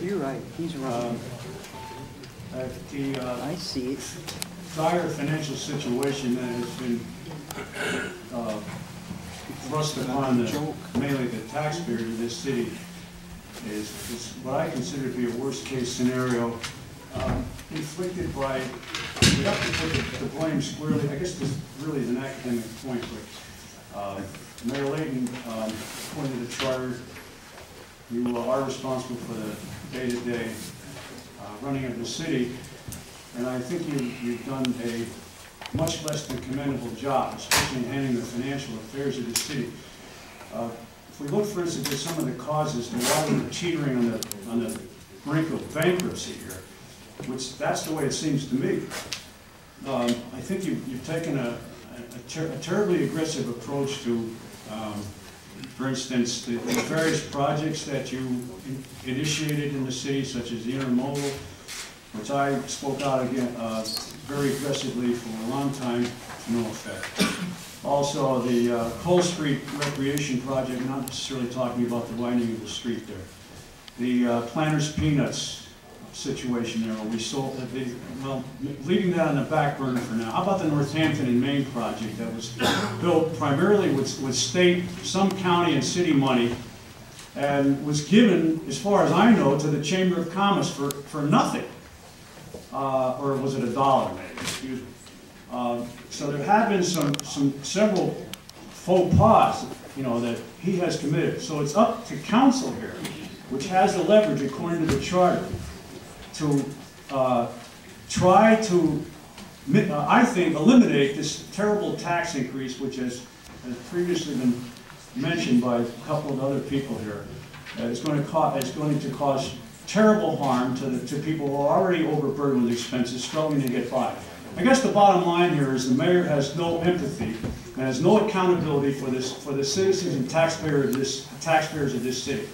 You're right, he's wrong. I see it. Dire financial situation that has been thrust upon mainly the taxpayers of this city is what I consider to be a worst-case scenario, inflicted by, we have to put the blame squarely, I guess this really is an academic point, but Mayor Layton, according to the charter, you are responsible for the day-to-day running of the city, and I think you've done a much less than commendable job, especially in handling the financial affairs of the city. If we look, for instance, at some of the causes to why we're teetering on the brink of bankruptcy here, which that's the way it seems to me. I think you've taken a terribly aggressive approach to, for instance, the various projects that you initiated in the city, such as the intermodal, which I spoke out again very aggressively for a long time, to no effect. Also, the Cole Street Recreation Project, not necessarily talking about the widening of the street there. The Planters Peanuts situation there, where we sold, well, leaving that on the back burner for now. How about the Northampton and Maine project that was built primarily with state, some county and city money, and was given, as far as I know, to the Chamber of Commerce for nothing. Or was it $1 maybe, excuse me. So there have been several faux pas, that he has committed. So it's up to council here, which has the leverage according to the charter, to try to, I think, eliminate this terrible tax increase, which has previously been mentioned by a couple of other people here. It's going to cause terrible harm to people who are already overburdened with expenses, struggling to get by. I guess the bottom line here is the mayor has no empathy and has no accountability for the citizens and taxpayers of this city.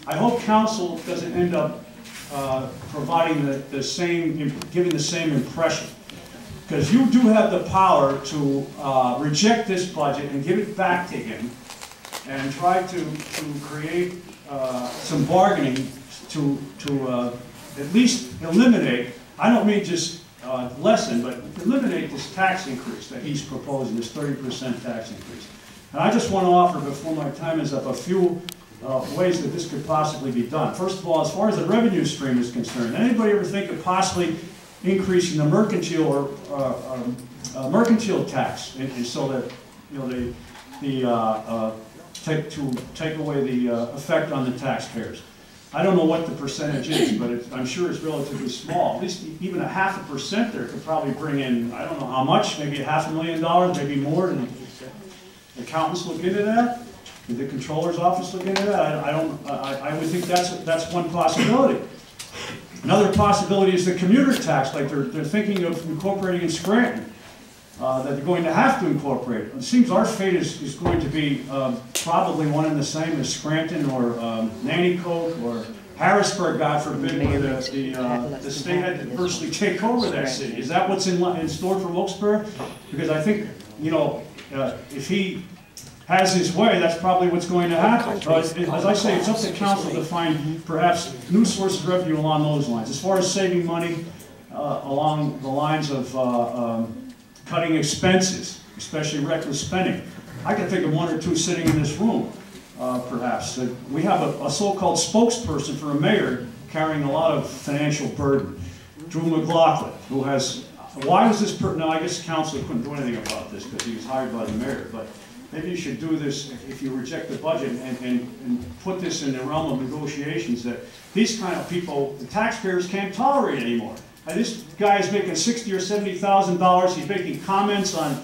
I hope council doesn't end up providing giving the same impression, because you do have the power to reject this budget and give it back to him, and try to create some bargaining to at least eliminate. I don't mean just lessen, but eliminate this tax increase that he's proposing, this 30% tax increase. And I just want to offer, before my time is up, a few ways that this could possibly be done. First of all, as far as the revenue stream is concerned, anybody ever think of possibly increasing the mercantile or mercantile tax, and so that take away the effect on the taxpayers? I don't know what the percentage is, but I'm sure it's relatively small. At least even a 0.5% there could probably bring in, I don't know how much, maybe $500,000, maybe more. Did the accountants look into that? Did the controller's office look into that? I would think that's one possibility. Another possibility is the commuter tax, like they're thinking of incorporating in Scranton, that they're going to have to incorporate. It seems our fate is going to be probably one and the same as Scranton or Nanticoke or Harrisburg, God forbid, where the state had to virtually take over that city. Is that what's in store for Wilkes Barre? Because I think, if he has his way, that's probably what's going to happen. As I say, it's up to council to find perhaps new sources of revenue along those lines. As far as saving money along the lines of cutting expenses, especially reckless spending, I can think of one or two sitting in this room, perhaps. We have a so-called spokesperson for a mayor carrying a lot of financial burden, Drew McLaughlin, who has, why was this no, I guess council couldn't do anything about this because he was hired by the mayor, but maybe you should do this if you reject the budget and put this in the realm of negotiations, that these kind of people, the taxpayers can't tolerate anymore. And this guy is making $60,000 or $70,000. He's making comments on,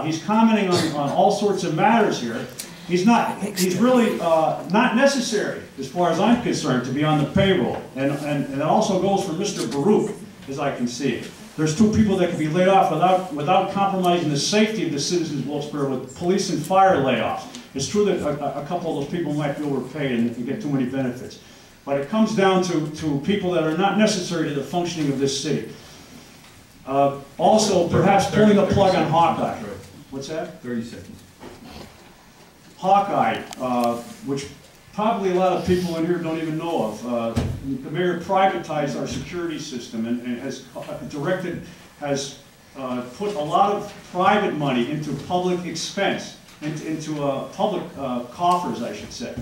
he's commenting on all sorts of matters here. He's really not necessary, as far as I'm concerned, to be on the payroll. And it also goes for Mr. Baruch, as I can see. There's two people that can be laid off without compromising the safety of the citizens of Wilkes Barre, with police and fire layoffs. It's true that a couple of those people might be overpaid and get too many benefits. But it comes down to people that are not necessary to the functioning of this city. Also, perhaps pulling the plug on Hawkeye. What's that? 30 seconds. Hawkeye, which probably a lot of people in here don't even know of. The mayor privatized our security system and has put a lot of private money into public expense, into public coffers, I should say.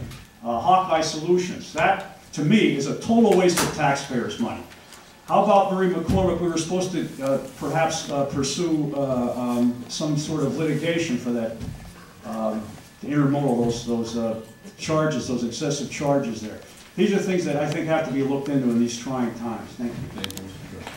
Hawkeye Solutions. That, to me, is a total waste of taxpayers' money. How about Murray McCormick? We were supposed to perhaps pursue some sort of litigation for that, intermodal, those charges, those excessive charges there. These are things that I think have to be looked into in these trying times. Thank you. Thank you, Mr. Chair.